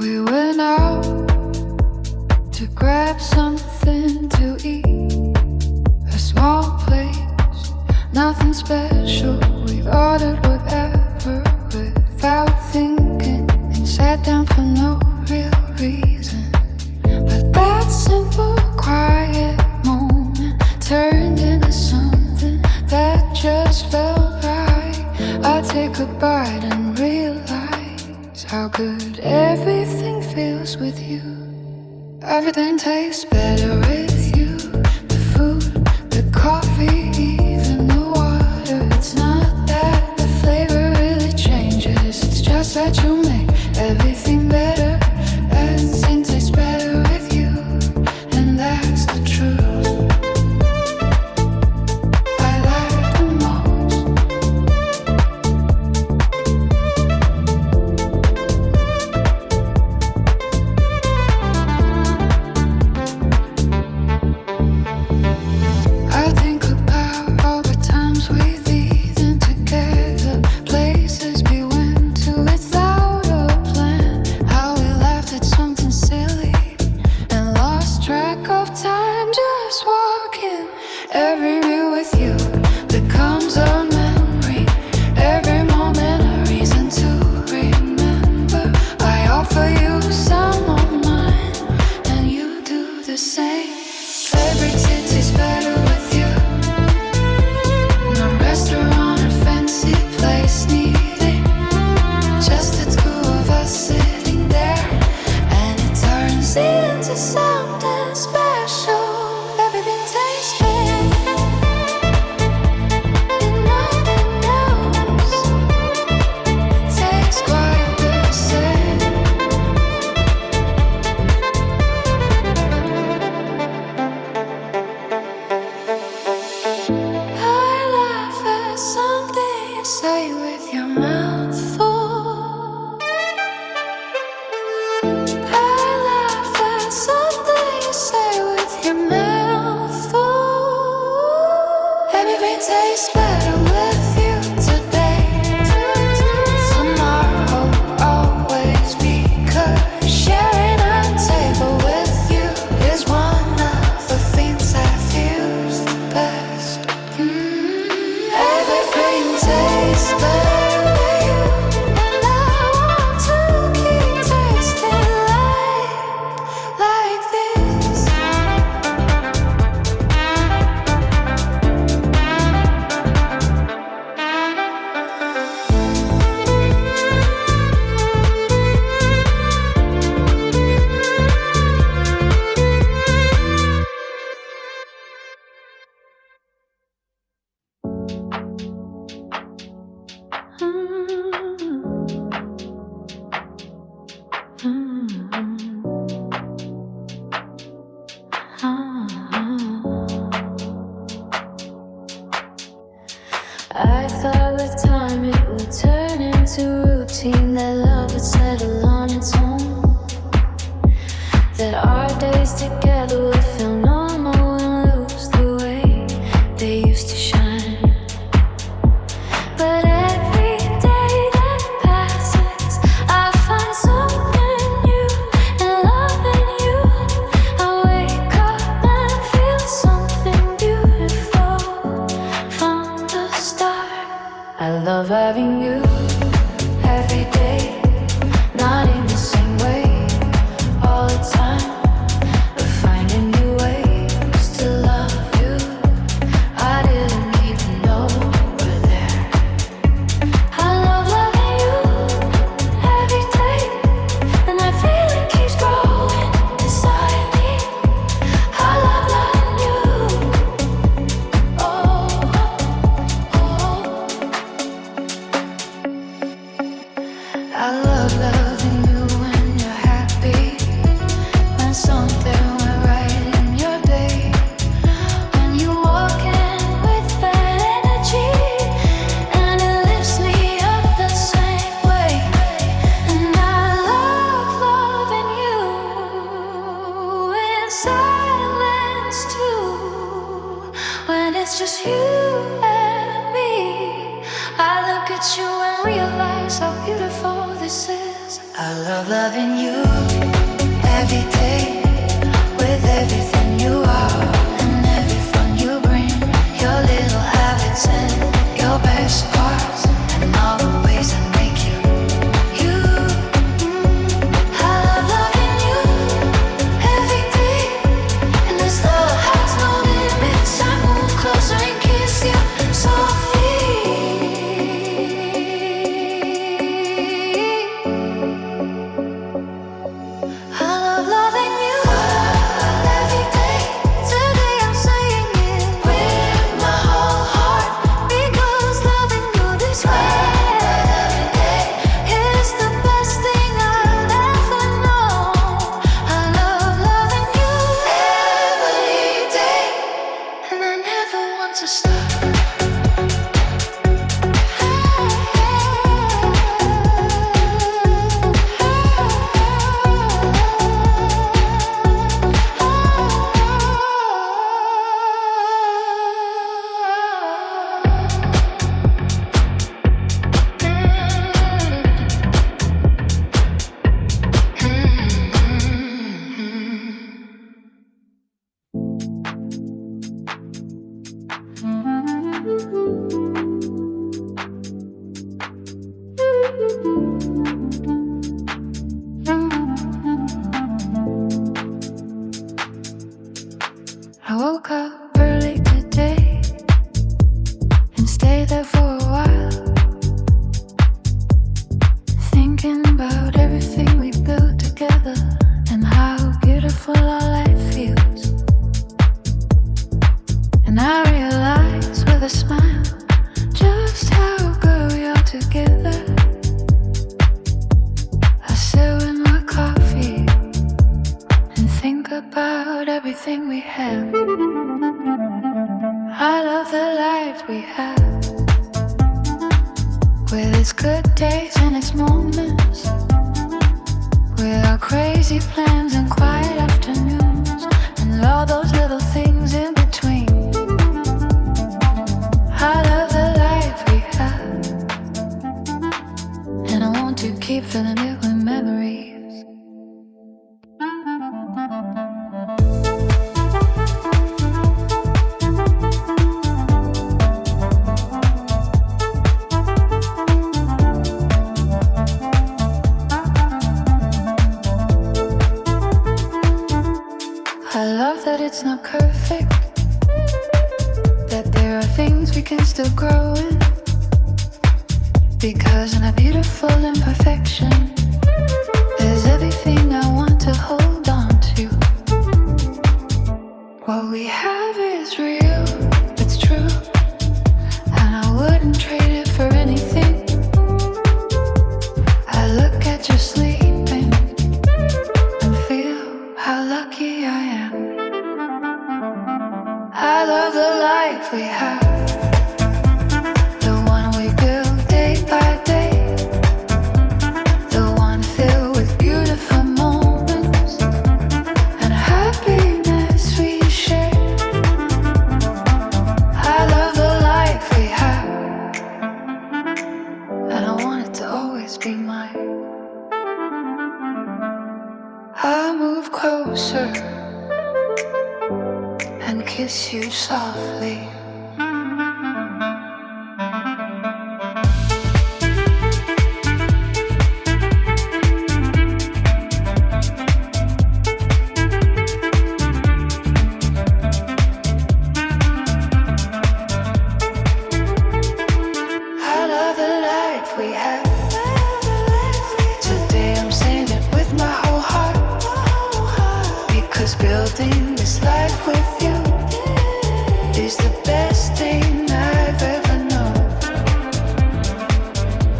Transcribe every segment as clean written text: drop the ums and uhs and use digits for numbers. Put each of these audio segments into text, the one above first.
We went out to grab something to eat. A small place, nothing special. We ordered whatever without thinking and sat down for no real reason. But that simple, quiet moment turned into something that just felt right. I take a bite and realize how good everything feels with you. Everything tastes better with you. The food, the coffee, even the water. It's not that the flavor really changes, it's just that you make everything better. Everything tastes better with you, and that's the truth. I like the most. I think about I love loving you every day with everything you are and every fun you bring. Your little habits and your best parts and all the ways that make you you. I love loving you every day, and this love has no limits. I move closer and kiss you softly. I woke up early today and stayed there for a while, thinking about everything we built together and how beautiful our life feels. And I realized with a smile just how good we are together. I sit with my coffee and think about everything we have. I love the life we have, with its good days and its moments, with our crazy plans and quiet afternoons, and all those little things in between. I love the life we have, and I want to keep filling it with memories. I love that it's not perfect, that there are things we can still grow in, because in a beautiful imperfection, there's everything I want to hold on to. What we have is real, it's true, and I wouldn't trade it for anything. I look at you sleeping and feel how lucky I am. I love the life we have, the one we build day by day, the one filled with beautiful moments and happiness we share. I love the life we have, and I want it to always be mine. I move closer and kiss you softly. I love the life we have. Today I'm saying it with my whole heart, because building this life with you is the best thing I've ever known.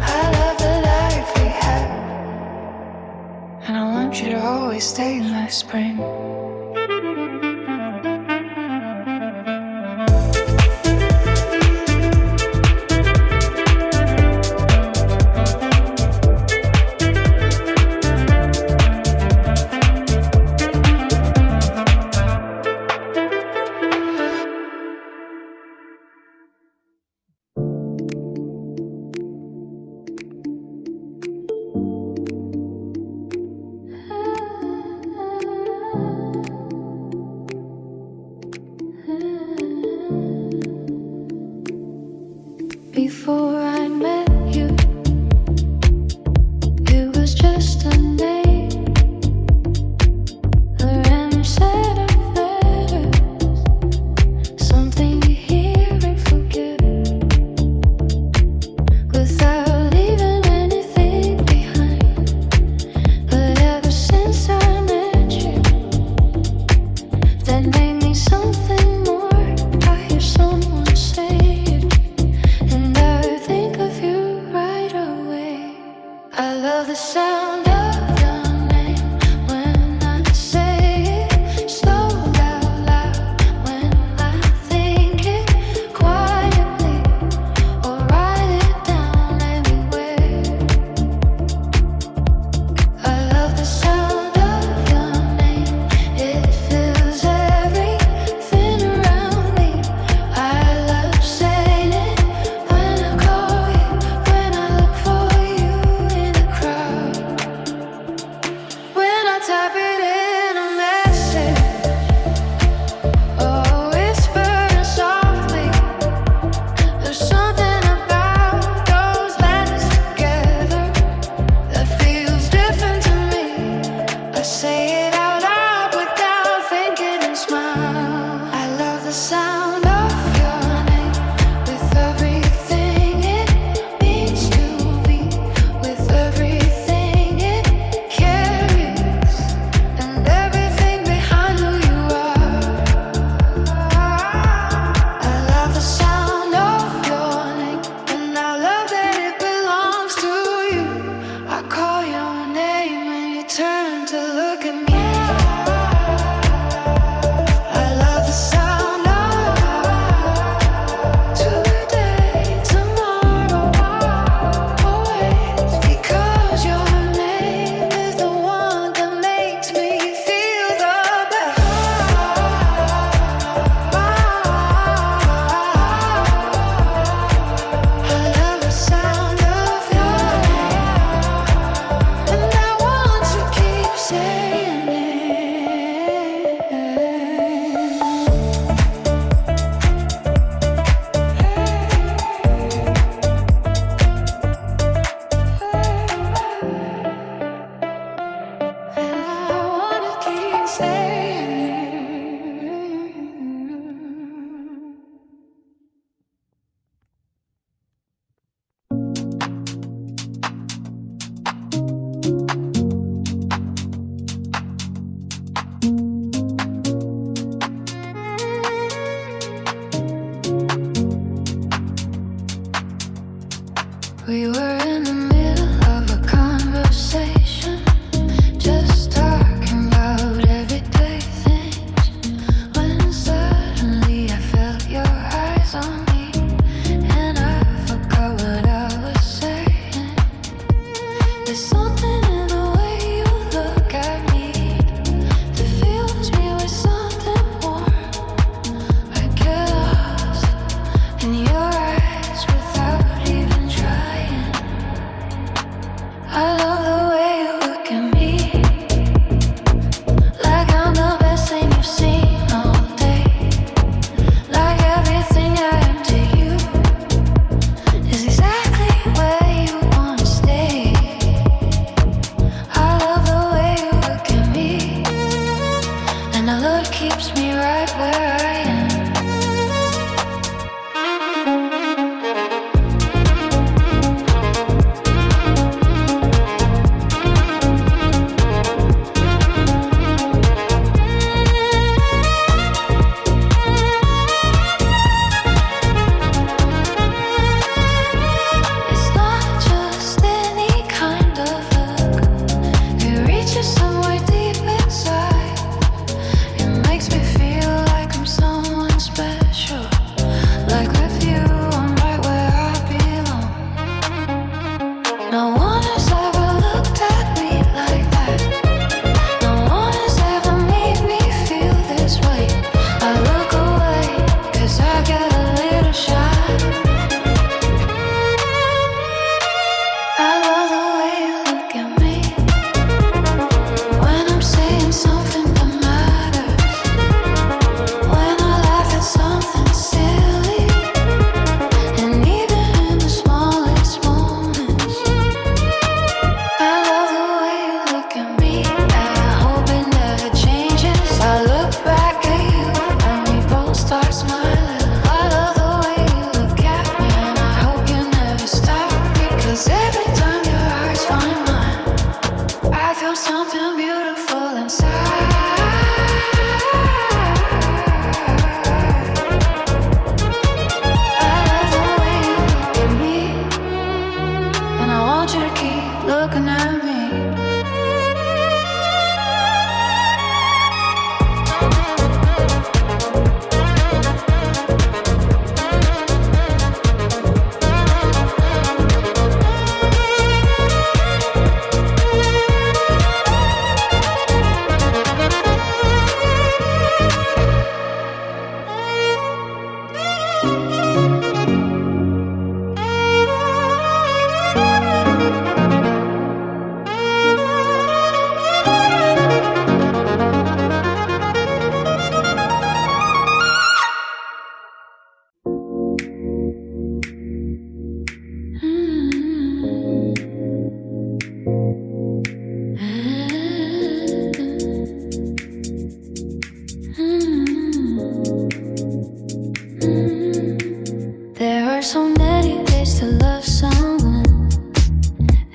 I love the life we have, and I want you to always stay in my spring. We were in the middle of a conversation, just talking about everyday things, when suddenly I felt your eyes on me, and I forgot what I was saying. There's something in the way you look at me that fills me with something warm. I get lost in your eyes without even trying. I love the way you look at me, like I'm the best thing you've seen all day, like everything I am to you is exactly where you wanna stay. I love the way you look at me, and the look keeps me right where I am. It's not just any kind of look, it reaches somewhere deep inside. It makes me feel like I'm someone special, like with you I'm right where I belong. No one has ever looked at me like that. No one has ever made me feel this way. I look away 'cause I get a little shy. I love the way you look at me when I'm saying something that matters, when I laugh at something silly, and even in the smallest moments. I love the way you look at me, and I hope it never changes. I look back at you and we both start smiling. I love the way you look at me, and I hope you never stop, because every time your eyes find mine, I feel something beautiful inside. I love the way you look at me, and I want you to keep looking at me. There are so many ways to love someone.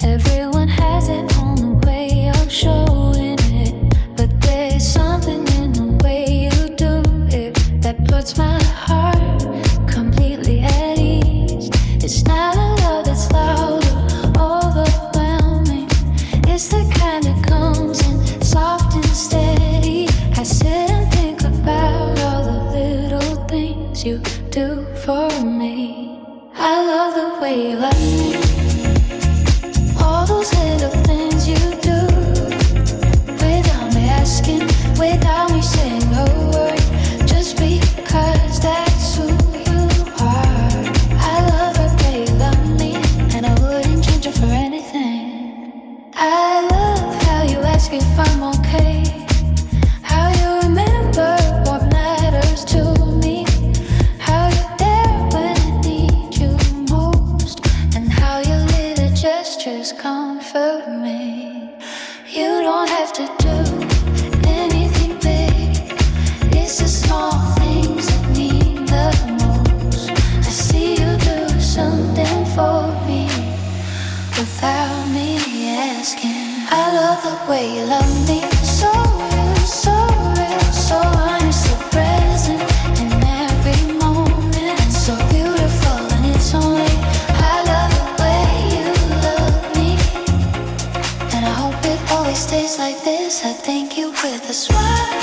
Everyone has their own way of showing it, but there's something in the way you do it that puts my heart completely at ease. It's not a love that's loud or overwhelming. It's the kind that comes in soft and steady. I sit and think about all the little things you do for me. I love the way you love me, all those little things you do, without me asking, without me saying a word, just because that's who you are. I love the way you love me, and I wouldn't change it for anything. I love how you ask if I'm okay, how you remember what matters to me, how you're there when I need you most, and how your little gestures comfort me. You don't have to do anything way you love me, so real, so real, so honest, so present in every moment, so beautiful, and it's only I love the way you love me, and I hope it always stays like this. I thank you with a smile.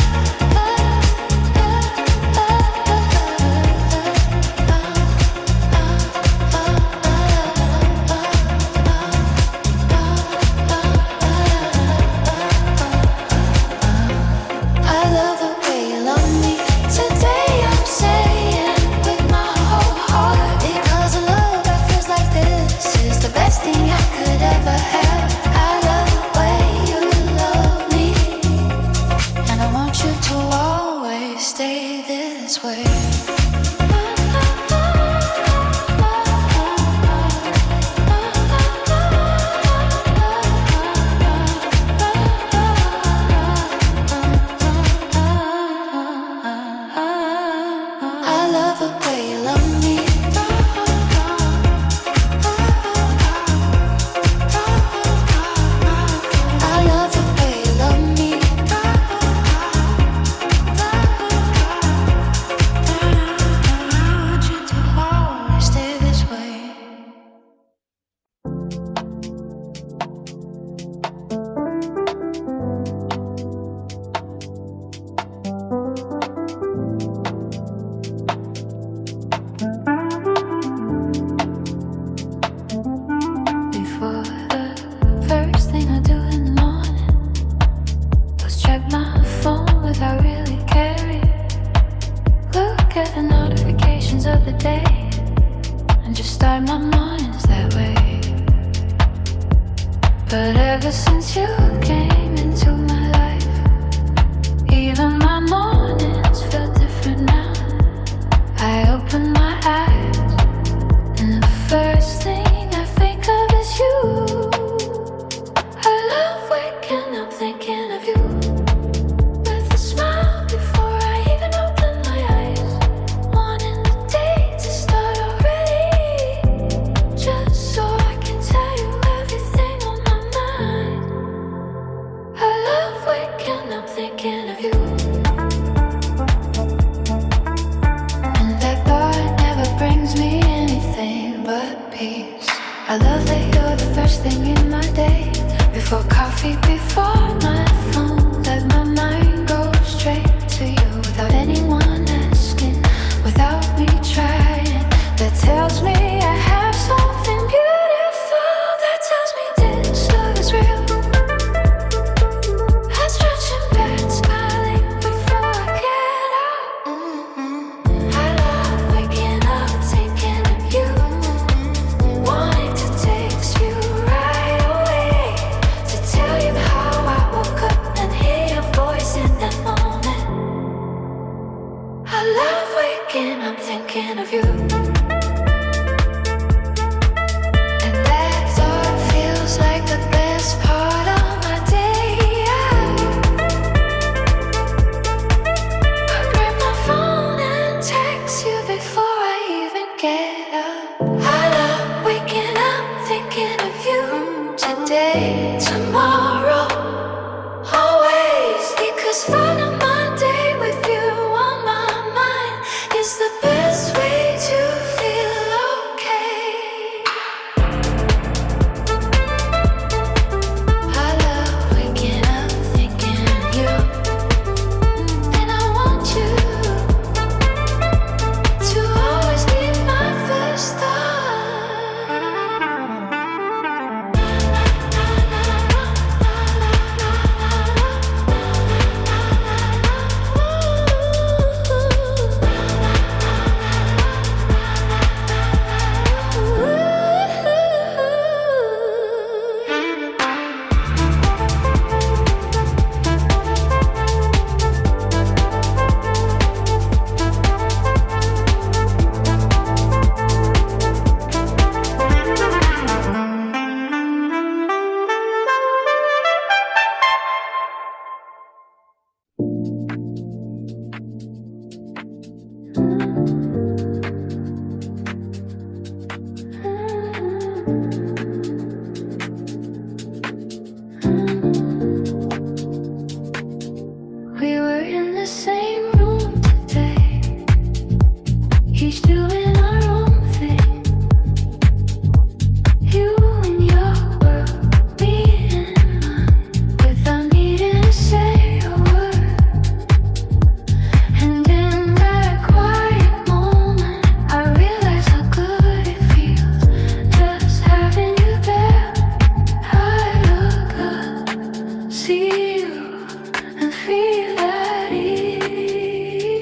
feel at ease.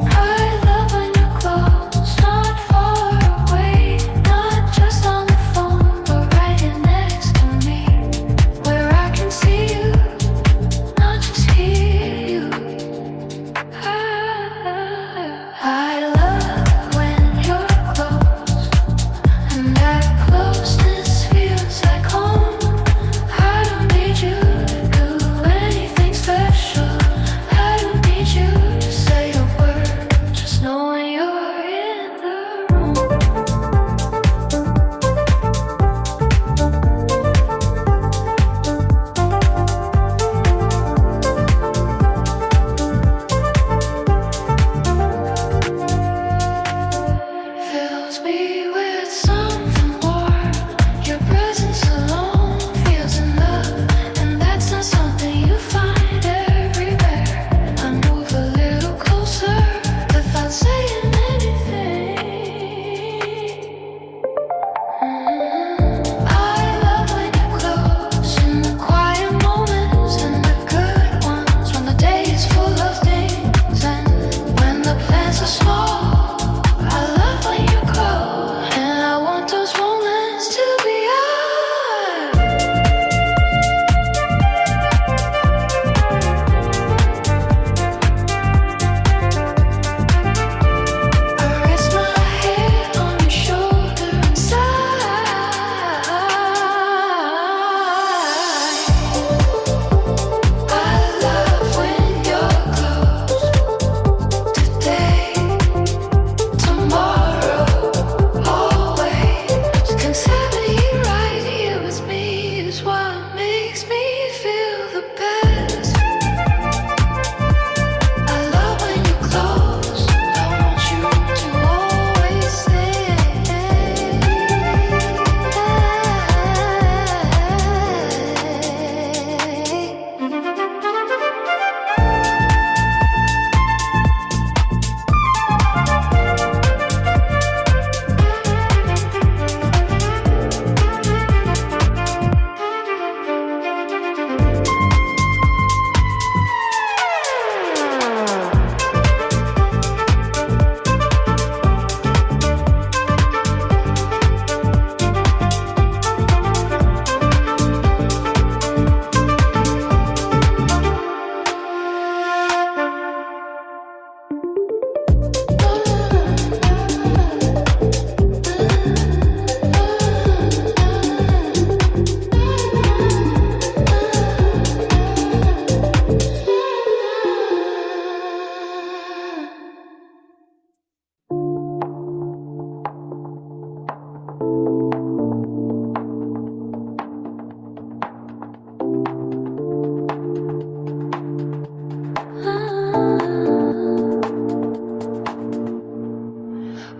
I love when you're close, not far away, not just on the phone, but right here next to me, where I can see you, not just hear you. I love when you're close, and that closeness feels like home. I don't need you to do anything special. I don't need you to say a word, just knowing you're in the room. Fills me with something warm. Your presence alone feels enough, and that's not something you find everywhere. I move a little closer without saying anything. I love when you're close, in the quiet moments and the good ones, when the day is full of things and when the plans are small. I love when you grow, and I want those moments to be ours. I rest my head on your shoulder and sigh. I love when you're close, today, tomorrow, always. Constantly right here with me is what makes me feel the best. I love when you're close, I want you to always stay.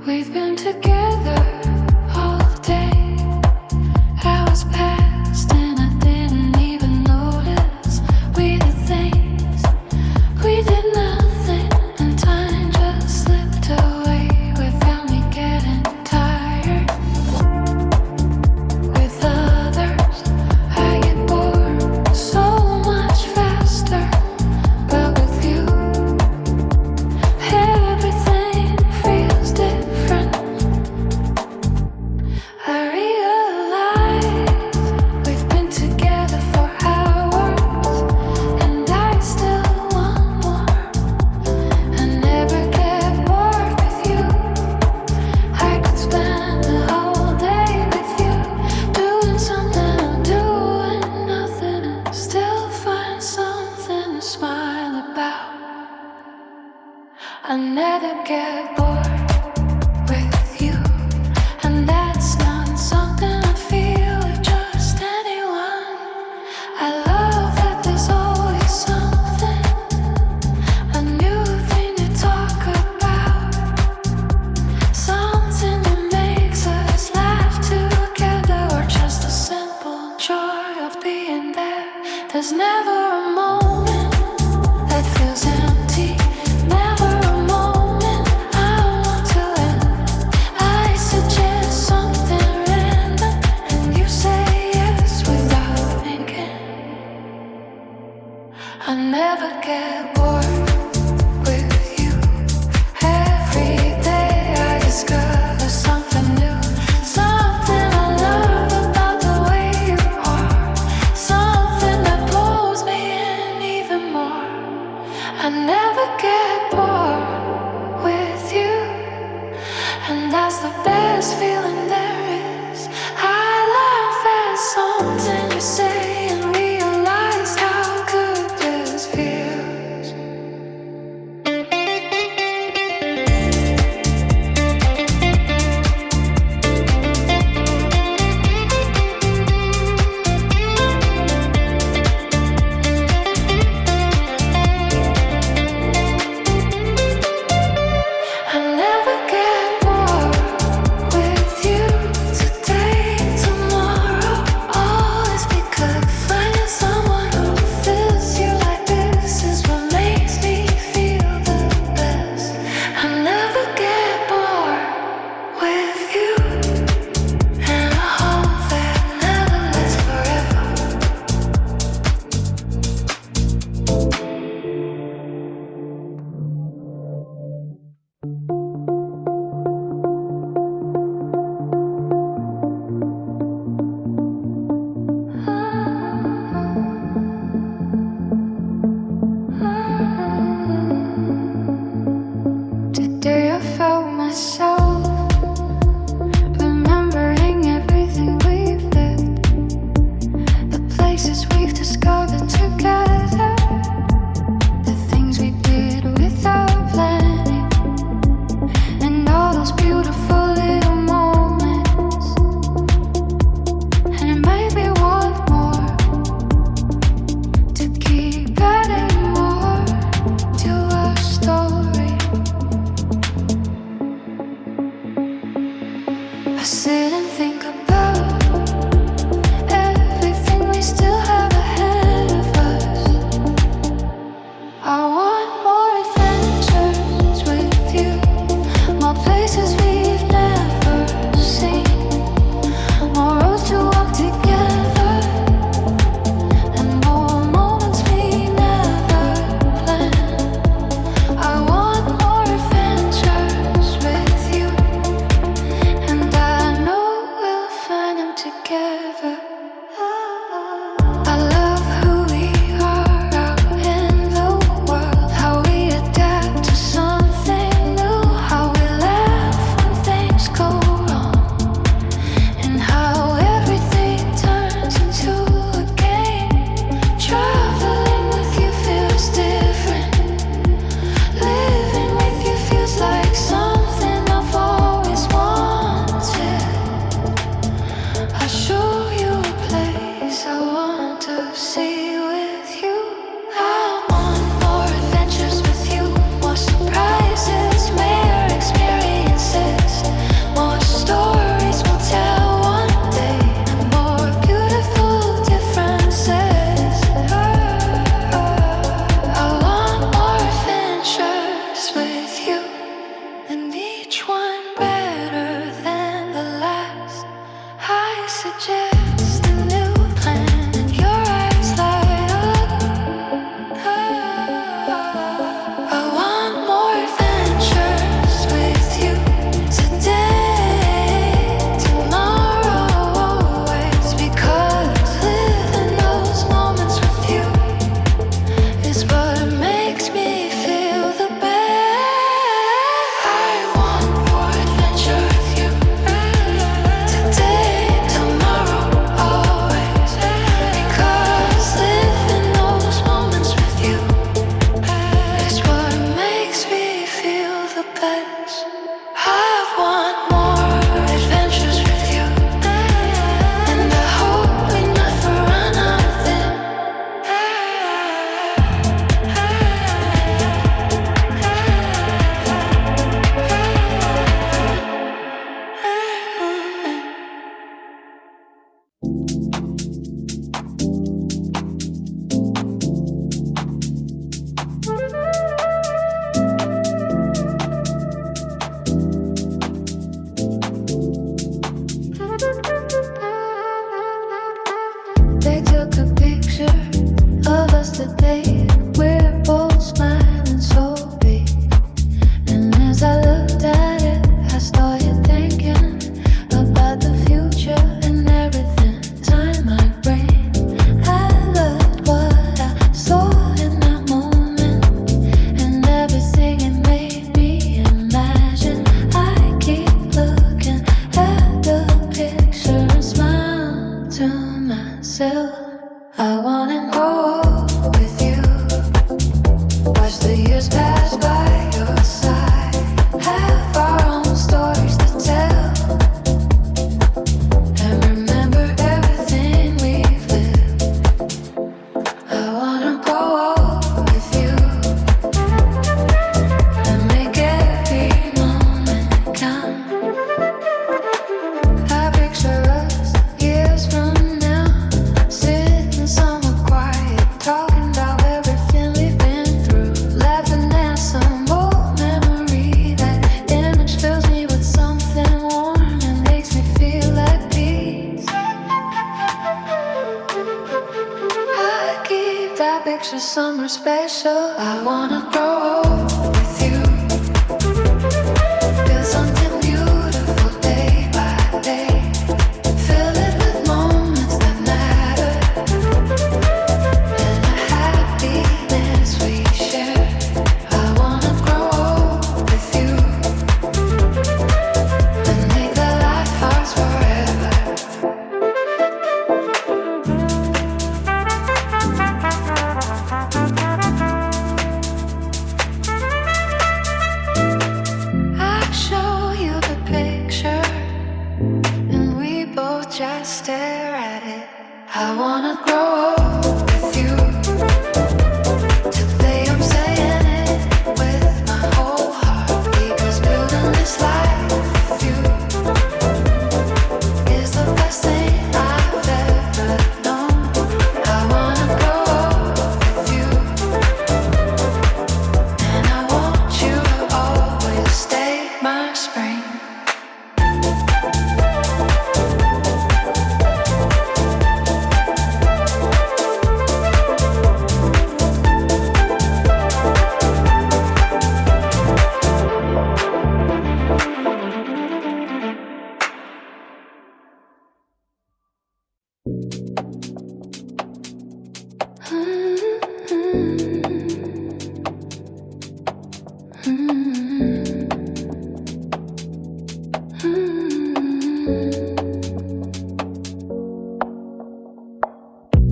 We've been together all day. Hours passed and I didn't even notice. We did things, we did nothing, and time just slipped away without me getting tired. With others, I get bored so much faster, but with you, everything feels different. I realize we've been together for hours, and I still want more. I never get bored with you. I could spend the whole day with you, doing something or doing nothing, and still find something to smile about. I never get bored with you, and that's not something I feel with just anyone. I love that there's always something, a new thing to talk about, something that makes us laugh together, or just the simple joy of being there. There's never a moment that feels empty, never a moment I want to end. I suggest something random, and you say yes without thinking. I never get bored with you. Every day I discover something new, something I love about the way you are, something that pulls me in even more. I never get bored with you, and that's the best feeling there is. I laugh at something you say and realize how good this feels. I never get bored with you. Today, tomorrow, always be good. Finding someone who feels you like this is what makes me feel the best. I never get bored with you, and I hope that never lasts forever. Today I felt myself remembering everything we've lived, the places we've discovered together, the things we did without planning, and all those beautiful little moments. And it made me want more, to keep adding more to our story. I sit and think about everything we still have ahead of us. I want more adventures with you, more places we've never seen, more roads to walk together, and more moments we never planned. I want more adventures with you, and I know we'll find them together. I love who we are out in the world, how we adapt to something new, how we laugh when things go wrong, and how everything turns into a game. Traveling with you feels different. Living with you feels like something I've always wanted. I show you a place I want to see with you. I want more adventures with you, more surprises, more experiences, more stories we'll tell one day, and more beautiful differences. I want more adventures with you, and each one better than the last. I suggest a new plan, and your eyes light I wanna go with you. Watch the years pass by your side. Have our own stories to tell. And remember everything we've lived. I wanna go with you. And make every moment count. I picture us years from now, sitting somewhere quiet, talking about everything we've been through, laughing at some old memory. That image fills me with something warm and makes me feel at peace. I keep that picture somewhere special. I wanna grow with you. Feel something beautiful day by day. Fill it with moments that matter, and the happiness we share. I wanna grow with you and make the life ours forever. I show you the picture and we both just stare at it. I wanna grow with you. Today I'm saying it with my whole heart, because building this life with you is the best thing I've ever known. I wanna grow with you, and I want you to always stay my spring.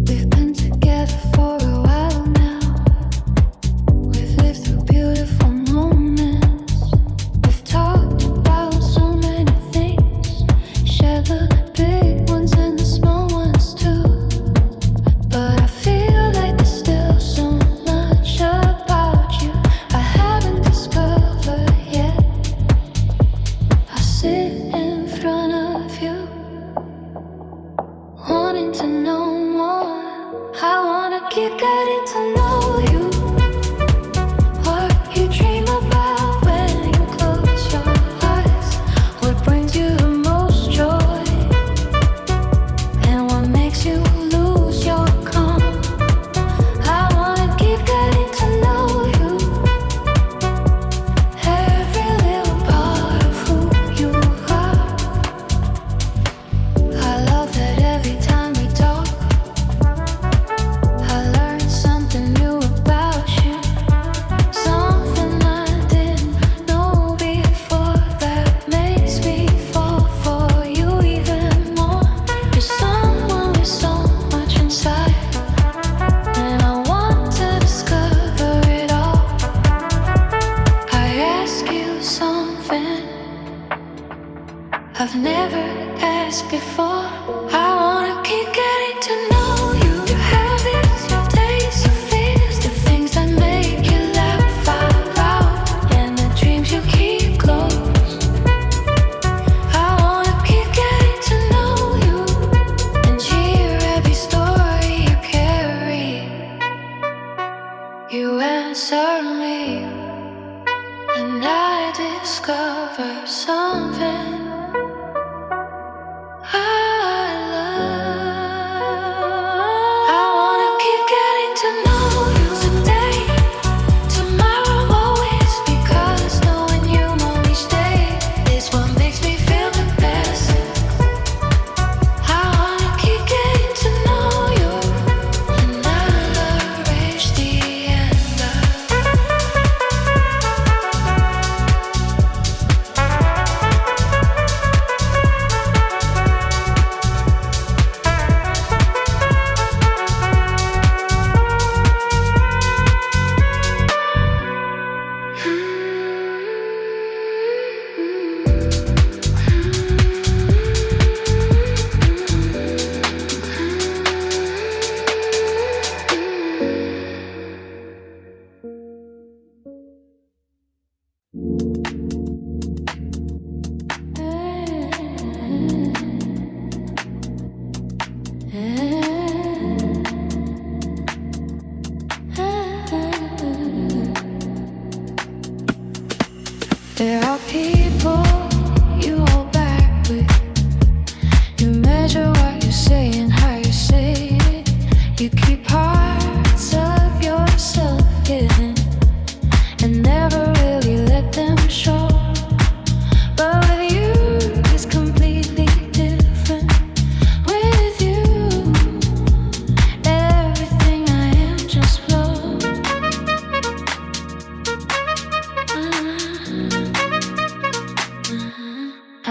We've been together for a while now. We've lived through beautiful moments. We've talked about so many things. Share the big ones and the small ones too. But I feel like there's still so much about you I haven't discovered yet. I sit in front of you, wanting to know more. I wanna keep getting to know you. What you dream about when you close your eyes. What brings you the most joy, and what makes you lose your calm. I wanna keep getting to know you. Every little part of who you are. I love that every time we talk, I learn something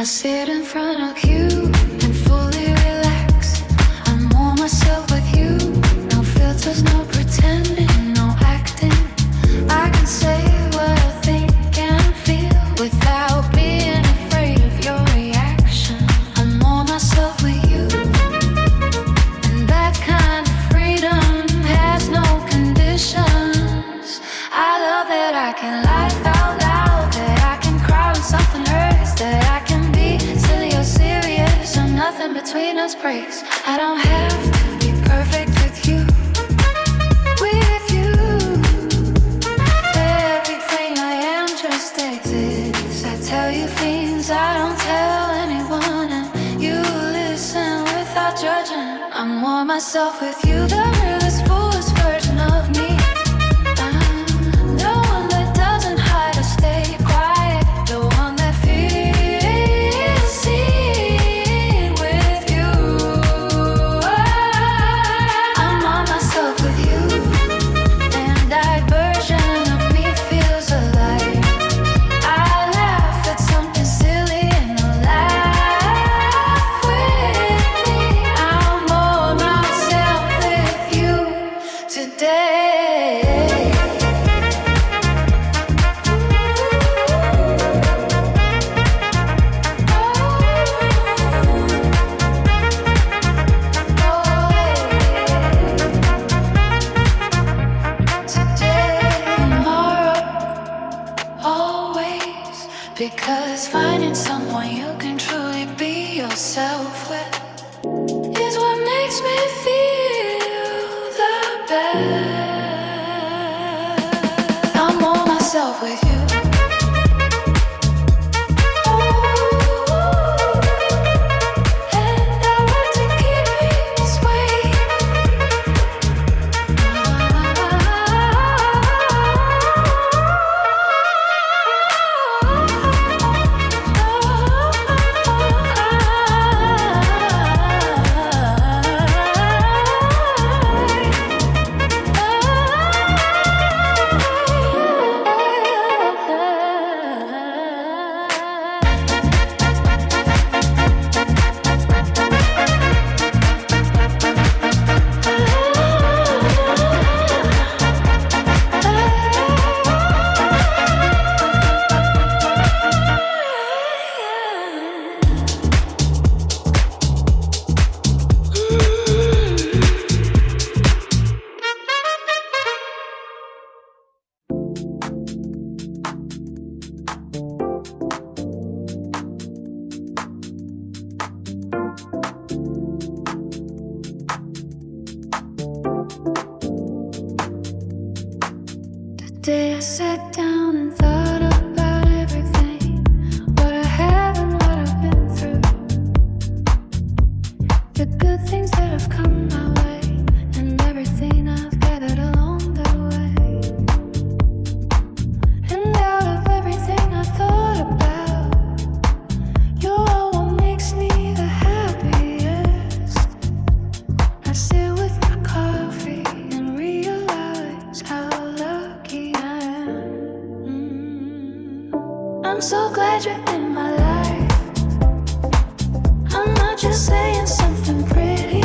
sit in front of you and fully relax. I'm all myself with you. No filters, no pretending, no acting. I can say what I think and feel without being afraid of your reaction. I'm all myself with you, and that kind of freedom has no conditions. I love that I can laugh out loud, that I can cry when something hurts, that I can silly or serious, or nothing between us breaks. I don't have to be perfect with you. With you, everything I am just exists. I tell you things I don't tell anyone, and you listen without judging. I'm more myself with you, the realest, fullest version of me. I'm the one that doesn't hide or stay quiet, the one that feels seen with you. I'm on myself with you, and that version of me feels alive. I laugh at something silly and you'll laugh with me. I'm more myself with you today. Because finding someone you can truly be yourself with is what makes me feel the best. I'm all myself with you. And I want to keep it this way. Day I sat down and thought about everything, what I have and what I've been through, the good things that have come my way, and everything I've gathered along the way. And out of everything I thought about, you're all what makes me the happiest. I sit with my coffee and realize how lucky I am. I'm so glad you're in my life. I'm not just saying something pretty,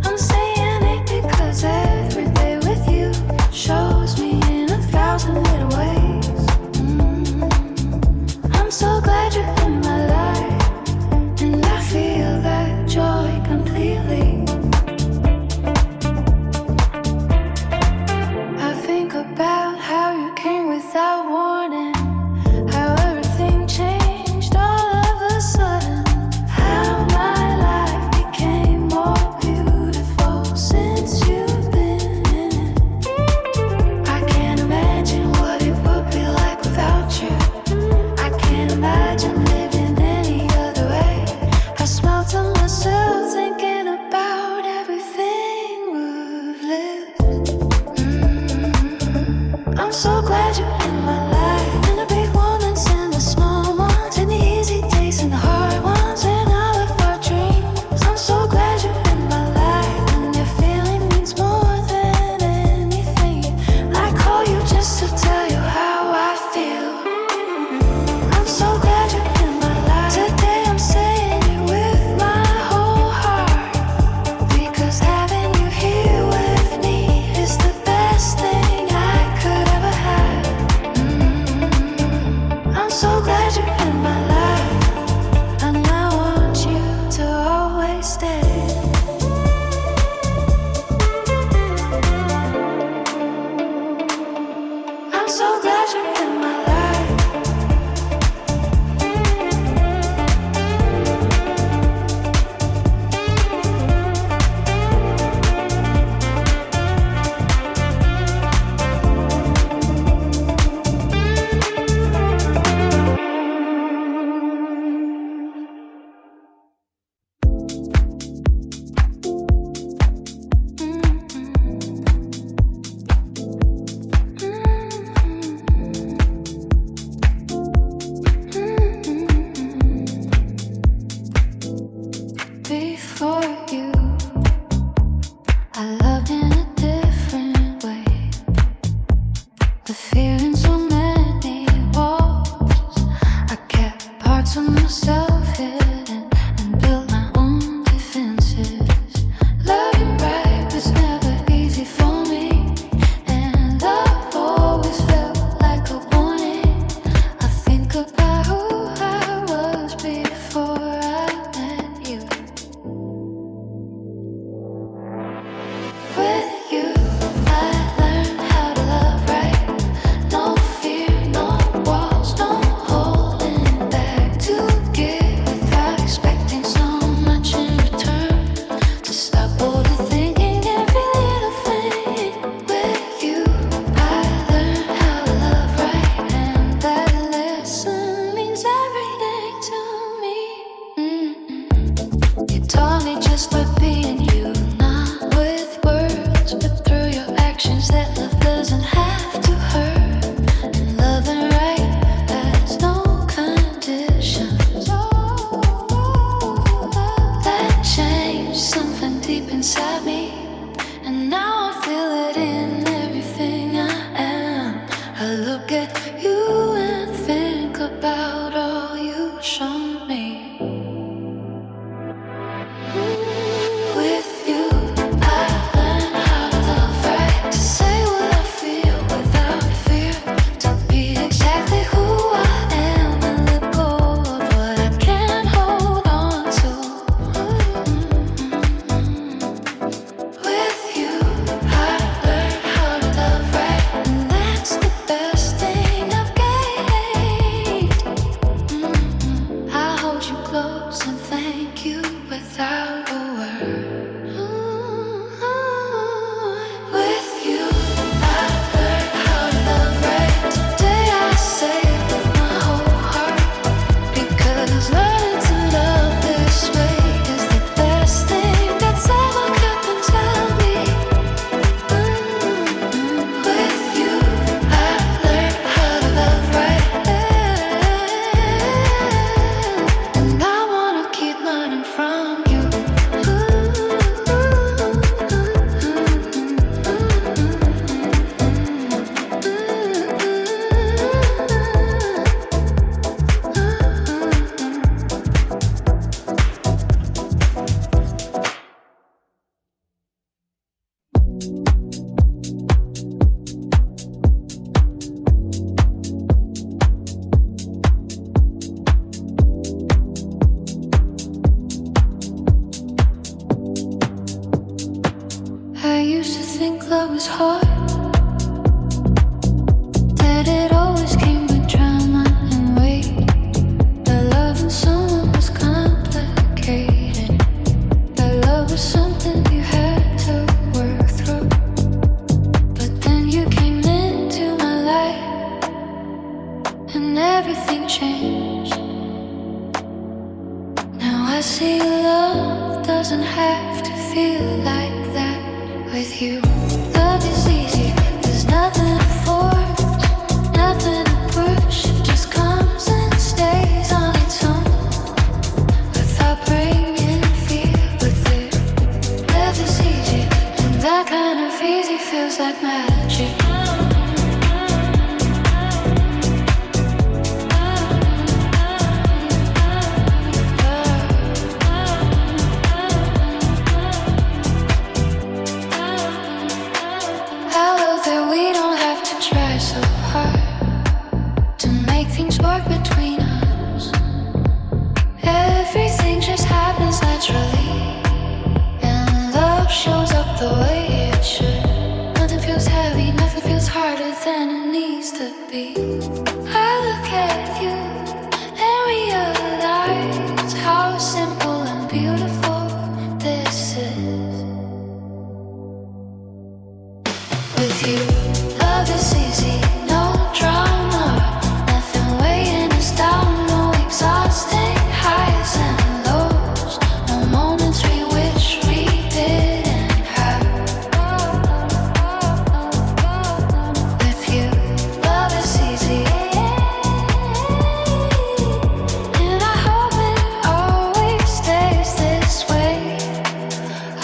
I'm saying it because every day with you shows me in 1,000 little ways. I'm so glad you're in my life, and I feel that joy completely. I think about how you came without warning, how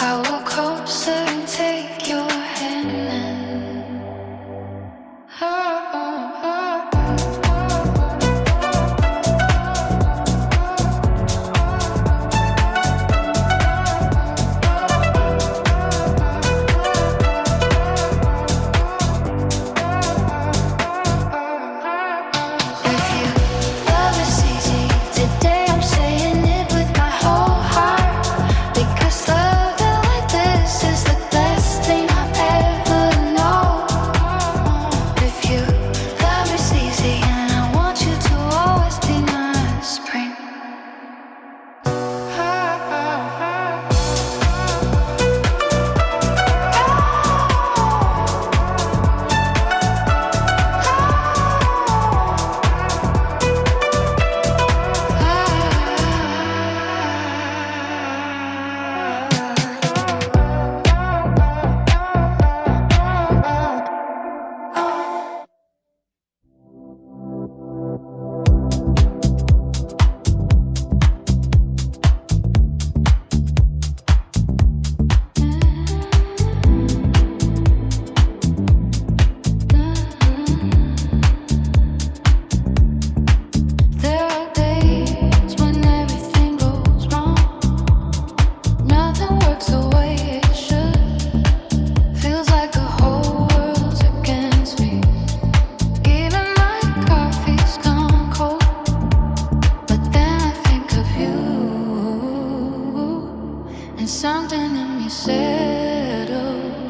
I walk closer and take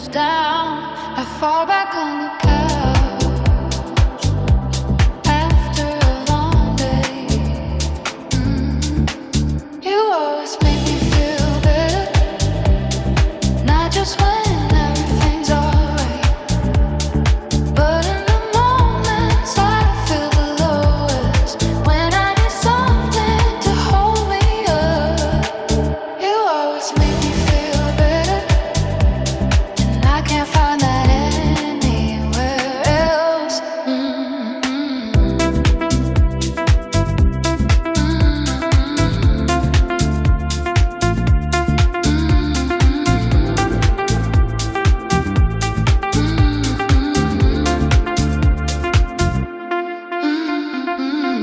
down, I fall back on the couch after a long day. You always make me feel better, not just when everything's alright, but in the moments I feel the lowest, when I need something to hold me up. You always make me feel better, and I can't find that anywhere else.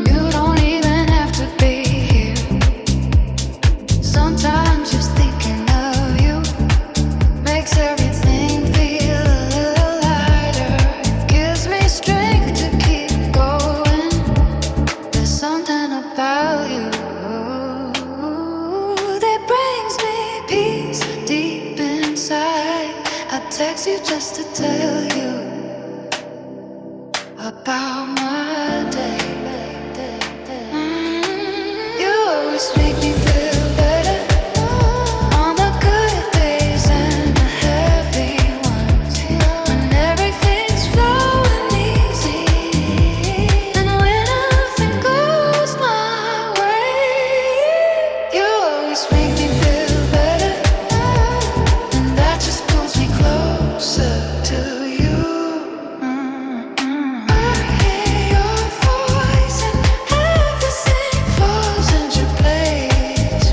You don't even have to be here. Sometimes just thinking of you makes everything feel a little lighter. Gives me strength to keep going. There's something about you that brings me peace deep inside. I text you just to tell you about my day. You always make me feel better on the good days and the heavy ones, when everything's flowing easy and when nothing goes my way. You always make me feel better, and that just pulls me closer to you. I hear your voice and everything falls into place.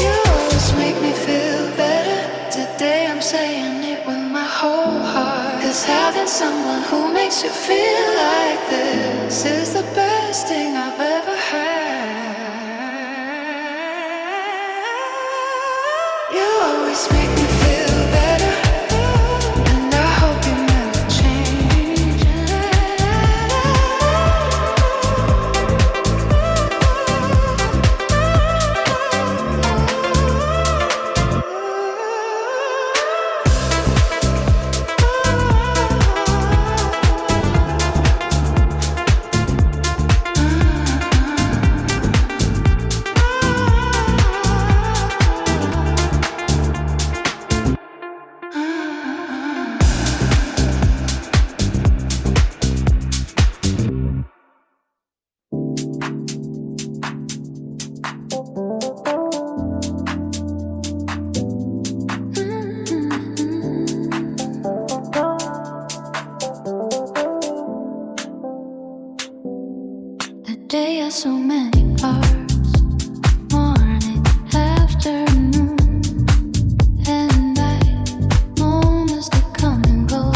You always make me feel better. Today I'm saying it with my whole heart, 'cause having someone who makes you feel like this is the best thing I've ever had. You always make me feel better, and I hope you never change. The day has so many parts: morning, afternoon, and night. Moments that come and go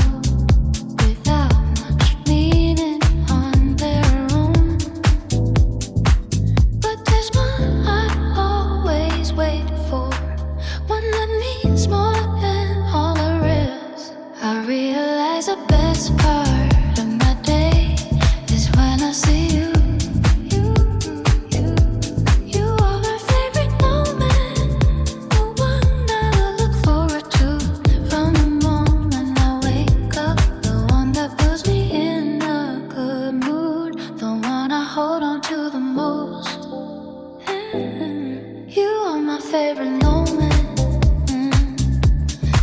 without much meaning on their own. But there's one I always wait for, one that means more than all the rest. I realize the best part of my day is when I see you. You are my favorite moment, the one that I look forward to from the moment I wake up, the one that puts me in a good mood, the one I hold on to the most. You are my favorite moment,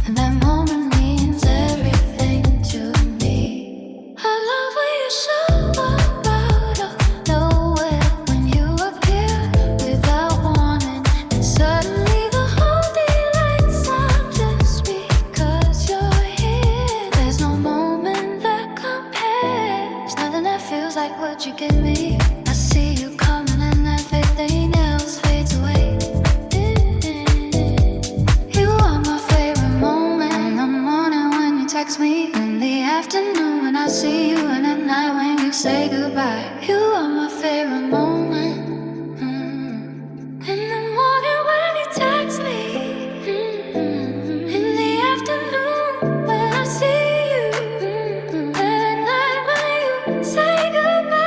and that moment means everything to me. I love when you show up out of nowhere, when you appear without warning, and suddenly the whole day lights up just because you're here. There's no moment that compares, nothing that feels like what you give me. I see you coming and everything else fades away. You are my favorite moment, in the morning when you text me, in the afternoon when I see you, and at night when you say goodbye. You are my favorite moment. In the morning when you text me, in the afternoon when I see you, and at night when you say goodbye.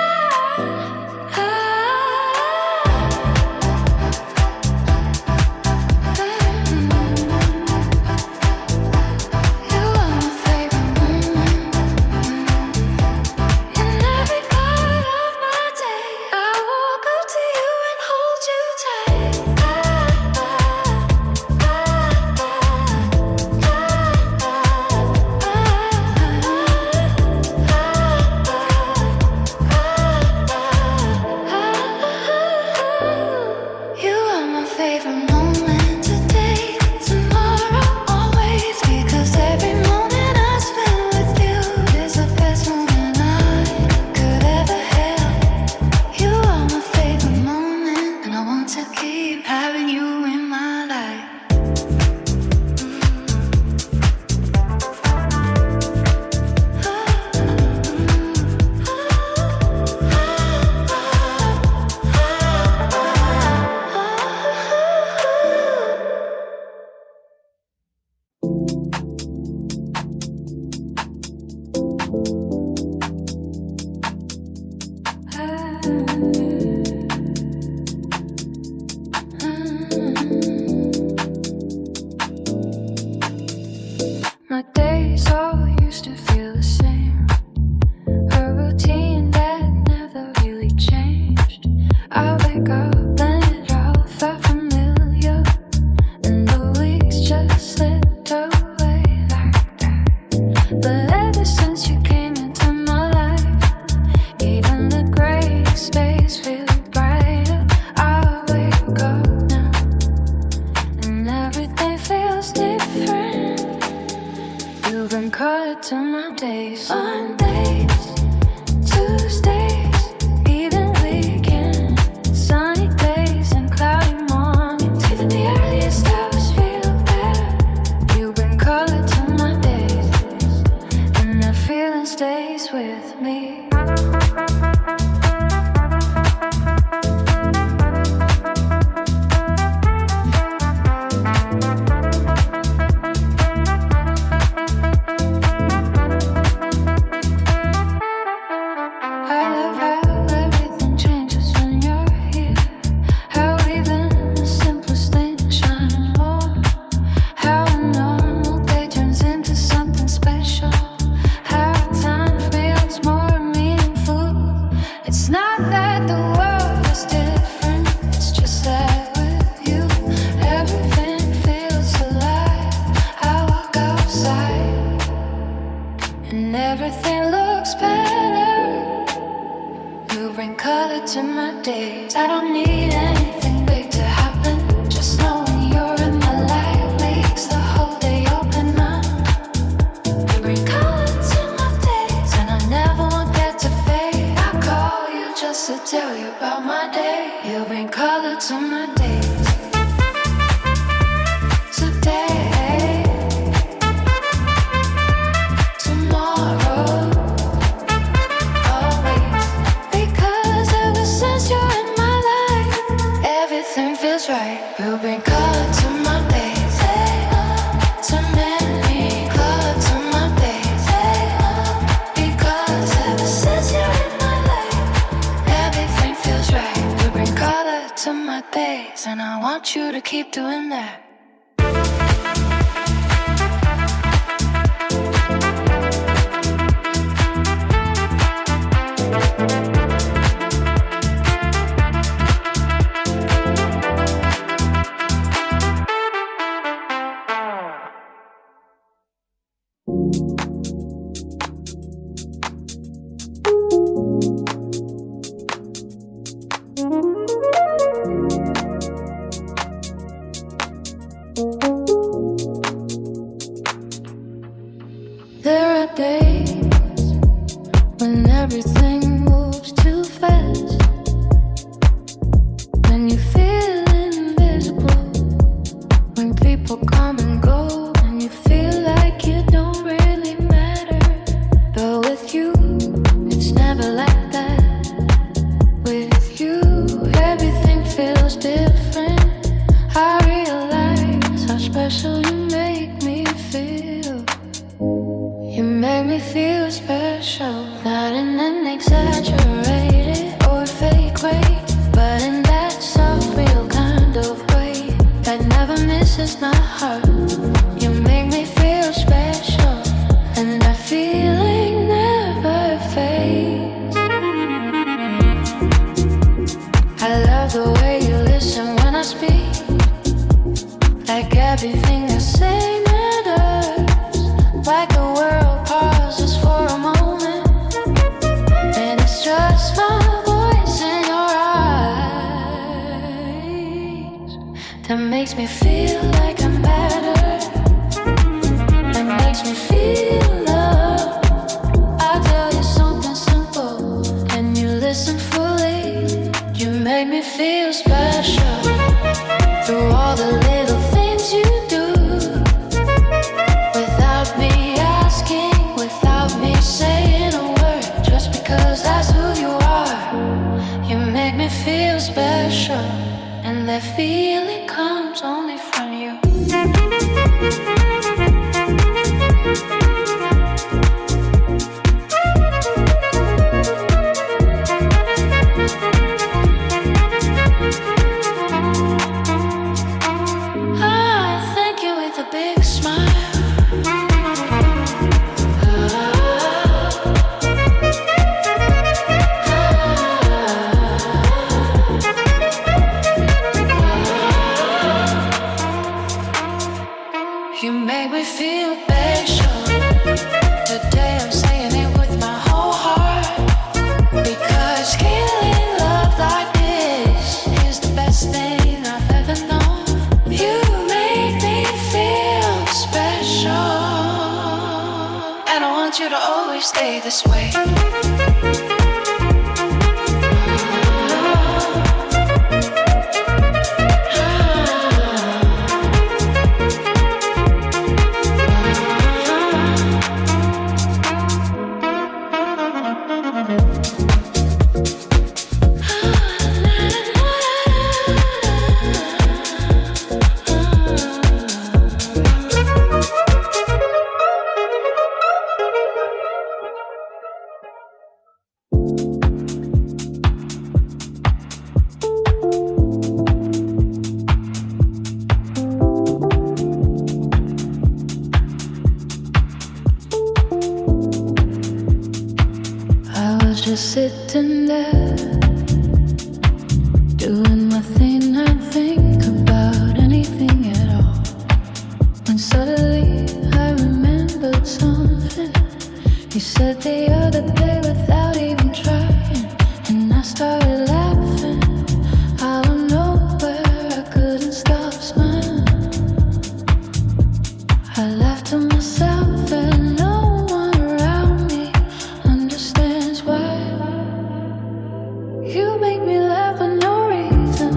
My days all used to feel the same, a routine that never really changed. I wake up and it all felt familiar, and the weeks just slipped away like that. But ever since you came into my life, even the gray space feels brighter. I wake up now and everything feels different. You've been colored to my days, Mondays, Tuesdays, even weekends, sunny days and cloudy mornings. Even the earliest hours feel better. You've been colored to my days, and that feeling stays with me. To my days, I don't need anything big to happen. Just knowing you're in my life makes the whole day open up. You bring color to my days, and I never want that to fade. I call you just to tell you about my day. You bring color to my days. Today, tomorrow, right. You bring color to my days, so many color to my days, because ever since you're in my life, everything feels right. You bring color to my days, and I want you to keep doing that. There are days when everything moves too fast, when you feel invisible, when people come and go, and you feel like you don't really matter. But with you, it's never like that. With you, everything feels different. I realize how special you make me feel. You make me feel special, not in an exaggerated or fake way, but in that soft, real kind of way that never misses my heart. You make me feel special, and that feeling never fades. I love the way you listen when I speak, like everything I say matters, like the world pauses for a moment, and it's just my voice in your eyes that makes me feel like I matter, that makes me feel love. I tell you something simple, and you listen fully. You make me feel special through all the little things you do, without me asking, without me saying a word, just because that's who you are. You make me feel special, and that feeling comes only from you. I thank you with a big smile. want you to always stay this way. Just sitting there, doing my thing, not think about anything at all. When suddenly I remembered something you said the other day without even trying, and I started laughing. Out of nowhere, I couldn't stop smiling. I laughed to myself and no one around me understands why. You make me laugh for no reason,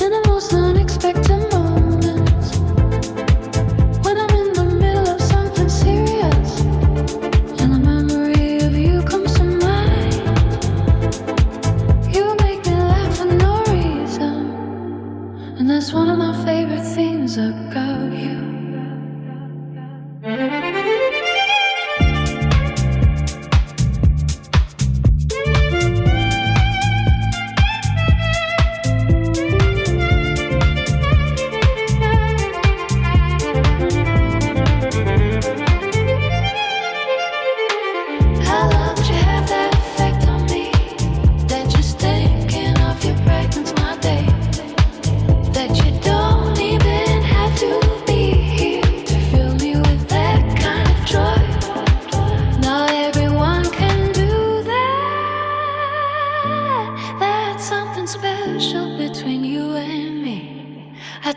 in the most unexpected moments. When I'm in the middle of something serious, and the memory of you comes to mind. You make me laugh for no reason, and that's one of my favorite things about you.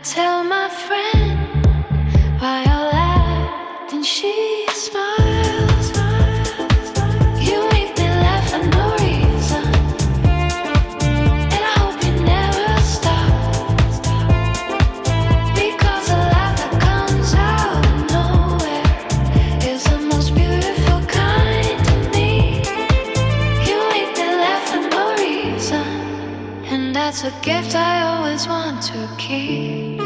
Tell my friend why I laughed and she smiles. You make me laugh for no reason, and I hope you never stop, because a laugh that comes out of nowhere is the most beautiful kind to me. You make me laugh for no reason, and that's a gift I always want to keep.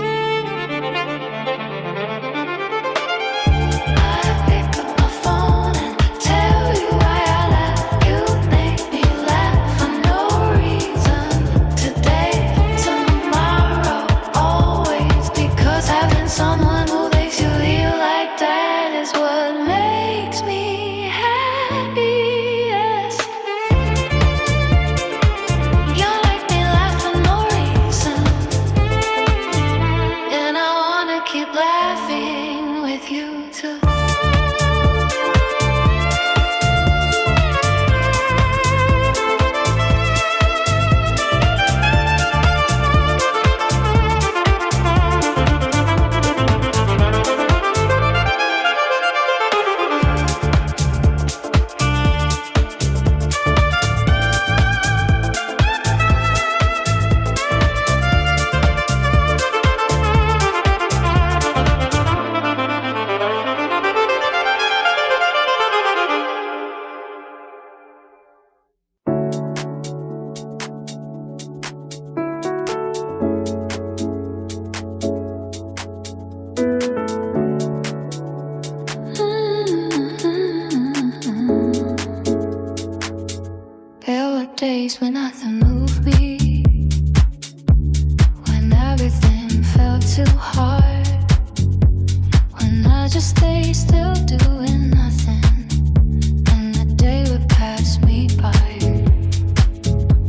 Someone who makes you feel like that is what makes me happiest. You make me laugh for no reason, and I wanna keep laughing with you too. Days when nothing moved me, when everything felt too hard, when I just stayed still doing nothing, and the day would pass me by.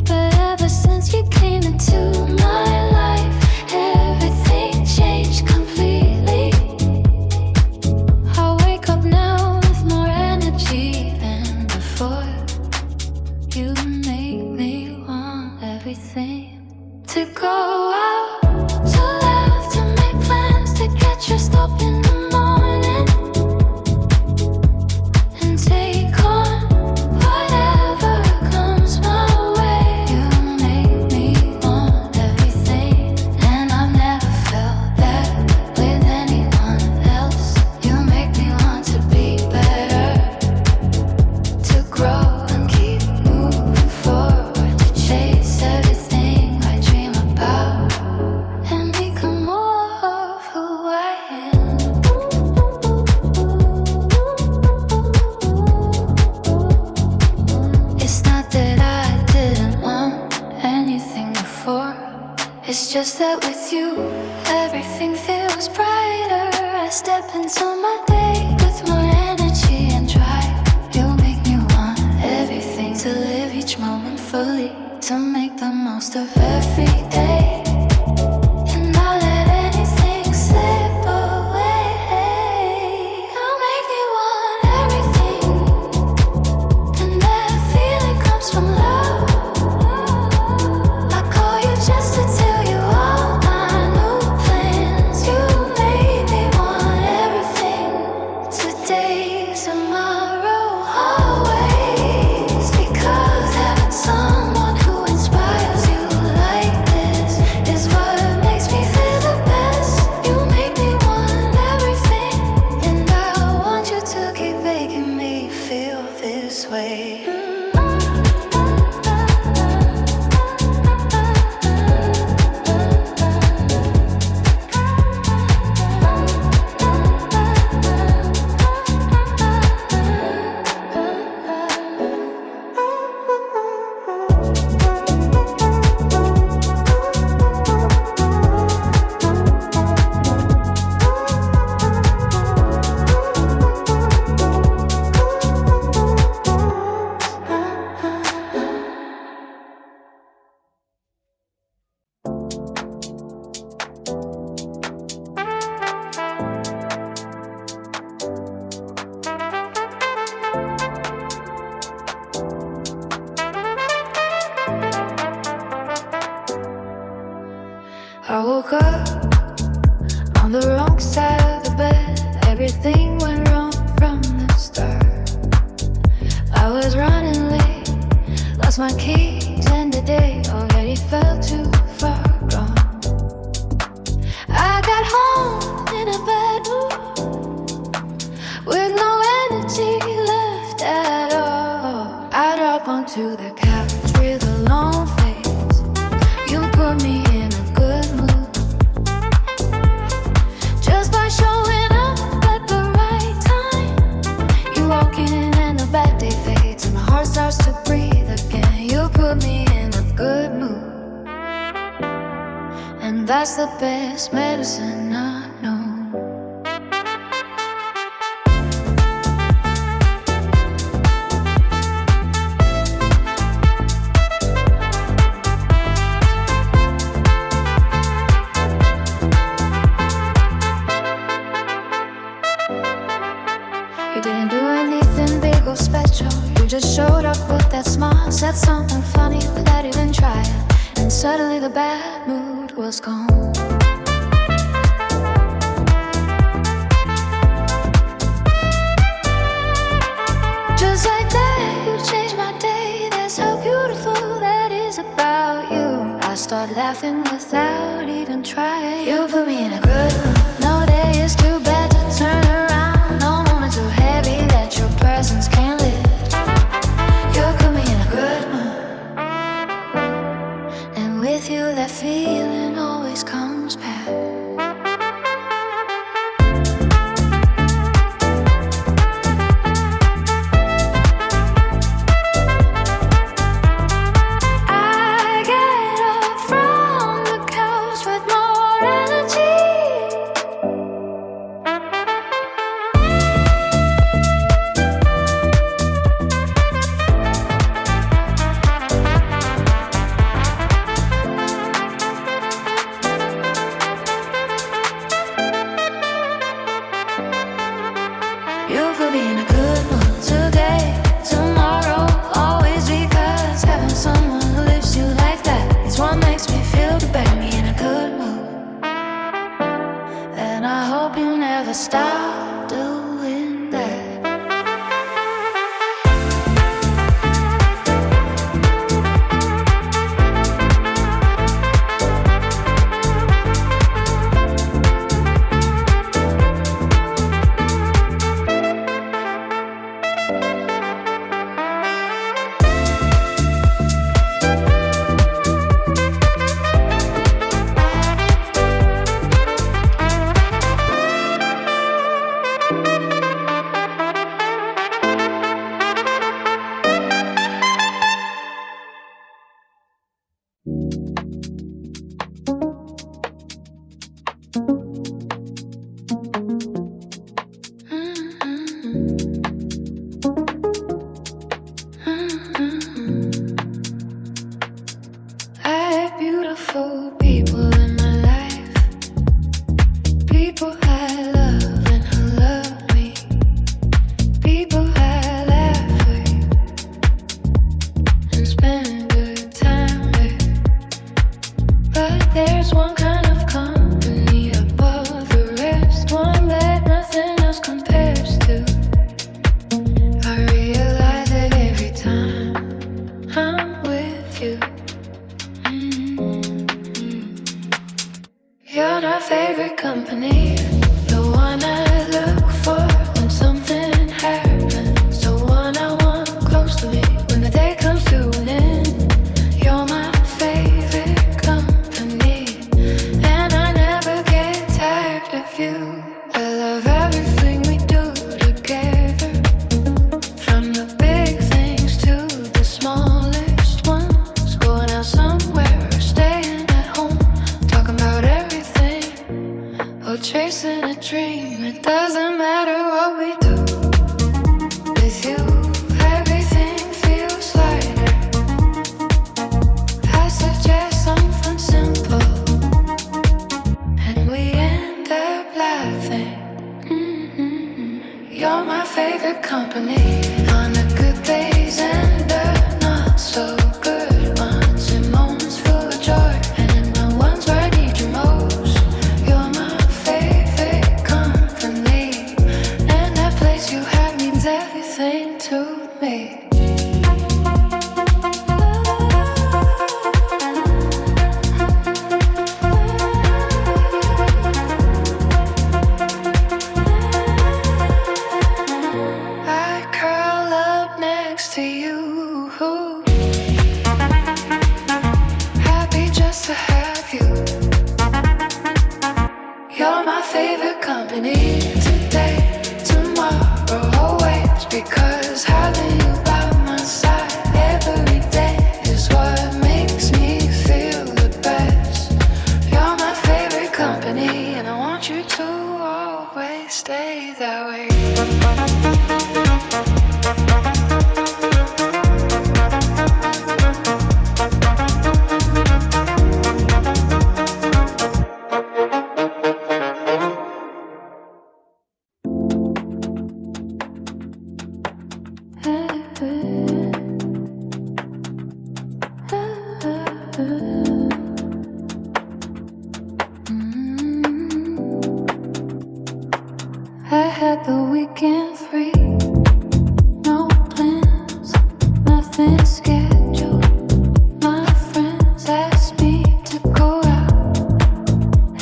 But ever since you came into my life, everything changed completely. I wake up now with more energy than before. You make me want everything, to go out, to laugh, to make plans, to get dressed up in the morning. just that with you, everything feels brighter. I step into my day with more energy and drive. You make me want everything, to live each moment fully, to make the most of every day. And not let anything slip away. You make me want everything, and that feeling comes from love. I call you just to tell you all my new plans. You made me want everything, today, tomorrow, always. Because having someone who inspires you like this is what makes me feel the best. You make me want everything, and I want you to keep making me feel this way. I woke up on the wrong side of the bed. Everything went wrong from the start. I was running late, lost my keys, and the day already felt too far gone. I got home in a bad mood, with no energy left at all. I drop onto the couch with a long face. You put me in a good mood just by showing up at the right time. You walk in and the bad day fades, and my heart starts to breathe again. You put me in a good mood, and that's the best medicine I know. You didn't do anything big or special. You just showed up with that smile, said something funny without even trying, and suddenly the bad mood was gone. Just like that, you changed my day. That's how beautiful that is about you. I start laughing without even trying. You put me in a good mood. No day is too bad to turn around. No moment too heavy that your presence can't lift. You put me in a good mood, and with you that feeling always comes back. I get up from the couch with more energy. You put me in a good mood today, tomorrow, always. Because having someone who lifts you like that is what makes me feel to bury me in a good mood. And I hope you never stop doing that. You're my favorite company on the good days and the not so good ones. In moments full of joy and in the ones where I need you most. You're my favorite company, and that place you had means everything to me. To you, happy just to have you. You're my favorite company today, tomorrow, always. Because having you by my side every day is what makes me feel the best. You're my favorite company, and I want you to always stay that way. I had the weekend free, no plans, nothing scheduled. My friends asked me to go out,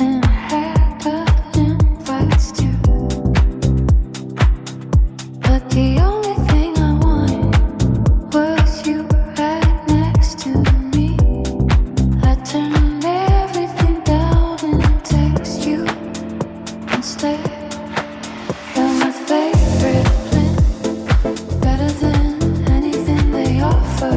and I had the invites too. But the only thing I wanted was you right next to me. I turned everything down and text you instead. You're my favorite blend, better than anything they offer.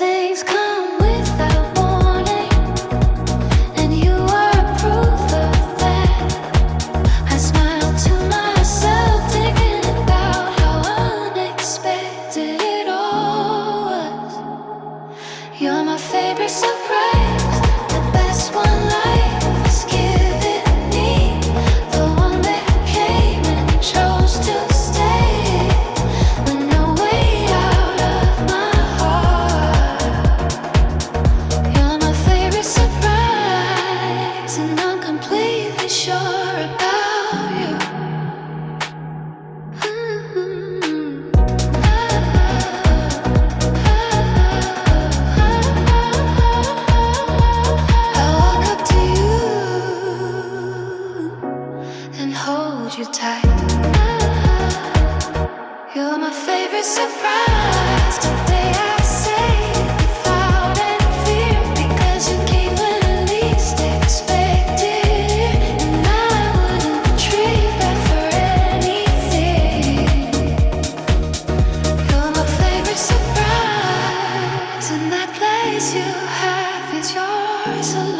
things come without warning, and you are proof of that. I smile to myself, thinking about how unexpected it all was. You're my favorite surprise, the best one life has given me, the one that came and chose to stay, with no way out of my heart. You're my favorite surprise, and I'm completely sure about you. I walk up to you and hold you tight. You're my favorite surprise. Today I say it without any fear, because you came when I least expected, and I wouldn't trade back for anything. You're my favorite surprise, and that place you have is yours alone.